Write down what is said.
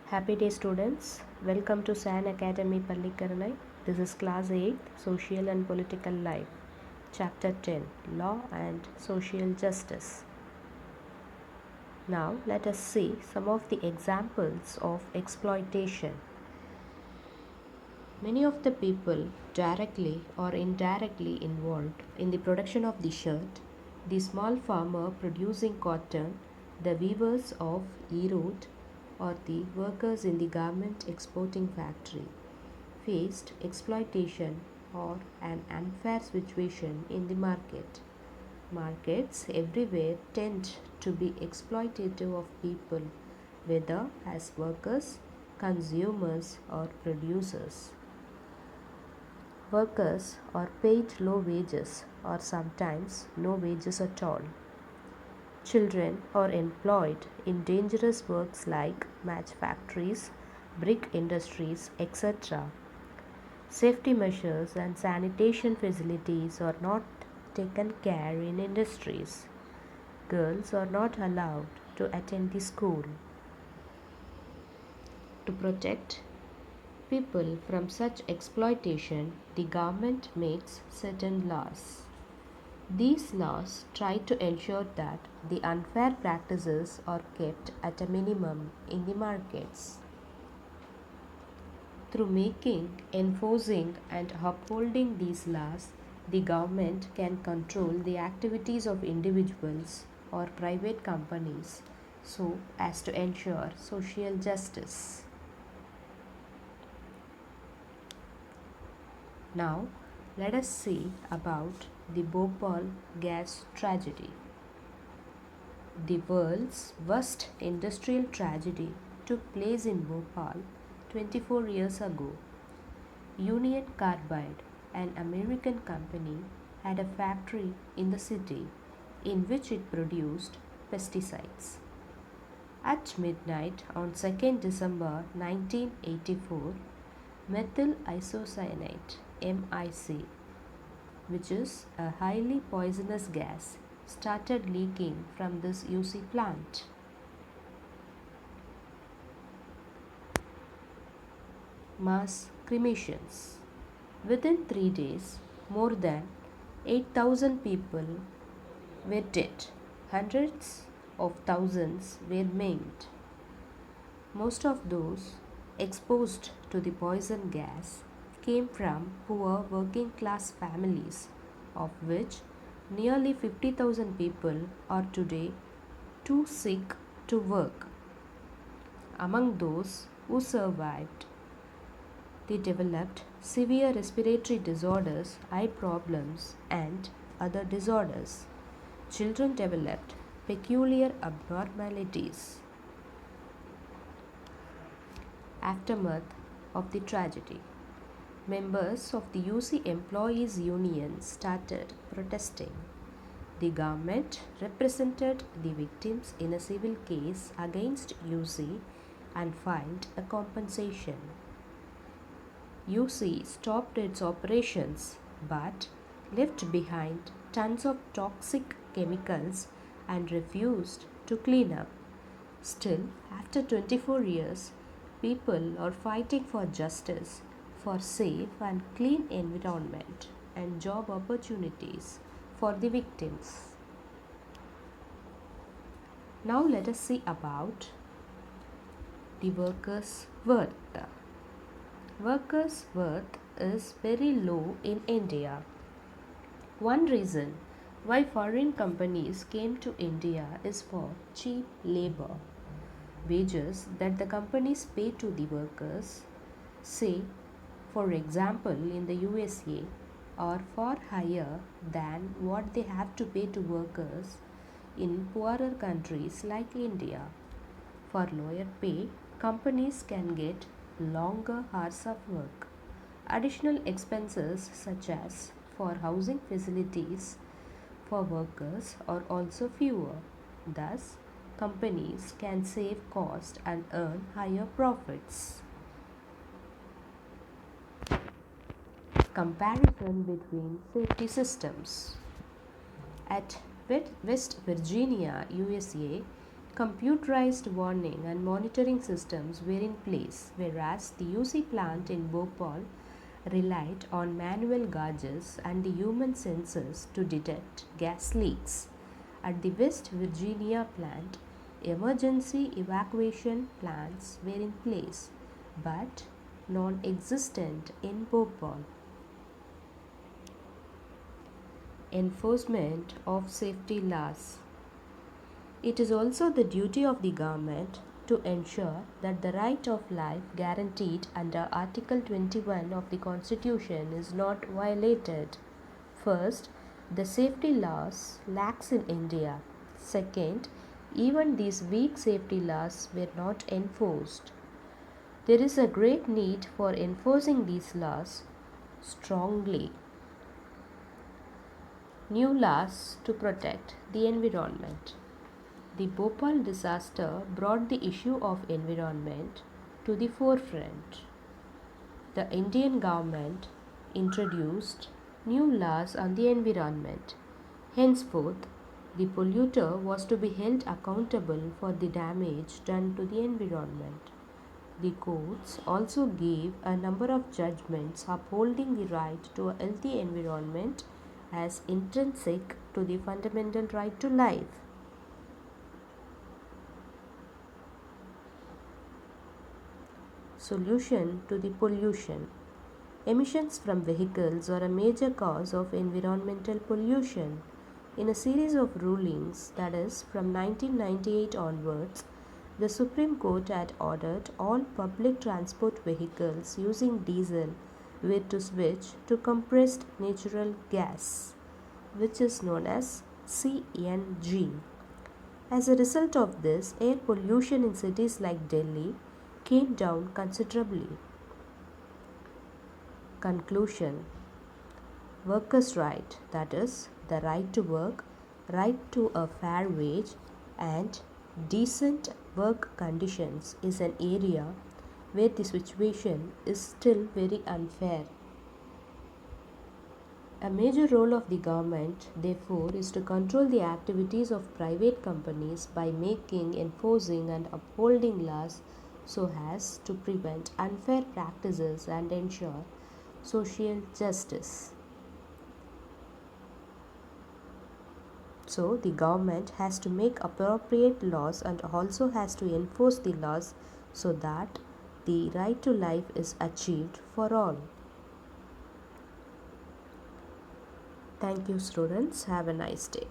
Happy day students, welcome to SAN Academy Pallikaranai. This is class 8 Social and Political Life, Chapter 10 Law and Social Justice. Now let us see some of the examples of exploitation. Many of the people directly or indirectly involved in the production of the shirt, the small farmer producing cotton, the weavers of Erode, or the workers in the garment exporting factory, faced exploitation or an unfair situation in the market. Markets everywhere tend to be exploitative of people, whether as workers, consumers, or producers. Workers are paid low wages or sometimes no wages at all. Children are employed in dangerous works like match factories, brick industries, etc. Safety measures and sanitation facilities are not taken care in industries. Girls are not allowed to attend the school. To protect people from such exploitation, the government makes certain laws. These laws try to ensure that the unfair practices are kept at a minimum in the markets. Through making, enforcing, and upholding these laws, the government can control the activities of individuals or private companies so as to ensure social justice. Now, let us see about the Bhopal gas tragedy. The world's worst industrial tragedy took place in Bhopal 24 years ago. Union Carbide, an American company, had a factory in the city in which it produced pesticides. At midnight on 2nd December 1984, methyl isocyanate (MIC), which is a highly poisonous gas, started leaking from this UC plant. Mass cremations. Within 3 days, more than 8,000 people were dead. Hundreds of thousands were maimed. Most of those exposed to the poison gas came from poor working class families, of which nearly 50,000 people are today too sick to work. Among those who survived, they developed severe respiratory disorders, eye problems, and other disorders. Children developed peculiar abnormalities. Aftermath of the tragedy. Members of the UC Employees Union started protesting. The government represented the victims in a civil case against UC and filed a compensation. UC stopped its operations but left behind tons of toxic chemicals and refused to clean up. Still, after 24 years, people are fighting for justice, for safe and clean environment and job opportunities for the victims. Now let us see about the workers' worth. Workers' worth is very low in India. One reason why foreign companies came to India is for cheap labor. Wages that the companies pay to the workers, say for example in the USA, are far higher than what they have to pay to workers in poorer countries like India. For lower pay, companies can get longer hours of work. Additional expenses such as for housing facilities for workers are also fewer. Thus, companies can save cost and earn higher profits. Comparison between safety systems. At West Virginia, USA, Computerized warning and monitoring systems were in place, whereas the UC plant in Bhopal relied on manual gauges and the human sensors to detect gas leaks. At the West Virginia plant, emergency evacuation plans were in place but non existent in Bhopal. Enforcement of safety laws. It is also the duty of the government to ensure that the right of life guaranteed under Article 21 of the Constitution is not violated. First, the safety laws lax in India. Second, even these weak safety laws were not enforced. There is a great need for enforcing these laws strongly. New laws to protect the environment. The Bhopal disaster brought the issue of environment to the forefront. The Indian government introduced new laws on the environment. Henceforth, the polluter was to be held accountable for the damage done to the environment. The courts also gave a number of judgments upholding the right to a healthy environment as intrinsic to the fundamental right to life. Solution to the pollution. Emissions from vehicles are a major cause of environmental pollution. In a series of rulings, that is, from 1998 onwards, the Supreme Court had ordered all public transport vehicles using diesel were to switch to compressed natural gas, which is known as CNG. As a result of this, air pollution in cities like Delhi came down considerably. Conclusion. Workers' right, that is, the right to work, right to a fair wage, and decent work conditions is an area where the situation is still very unfair. A major role of the government, therefore, is to control the activities of private companies by making, enforcing, and upholding laws so as to prevent unfair practices and ensure social justice. So, the government has to make appropriate laws and also has to enforce the laws so that the right to life is achieved for all. Thank you, students. Have a nice day.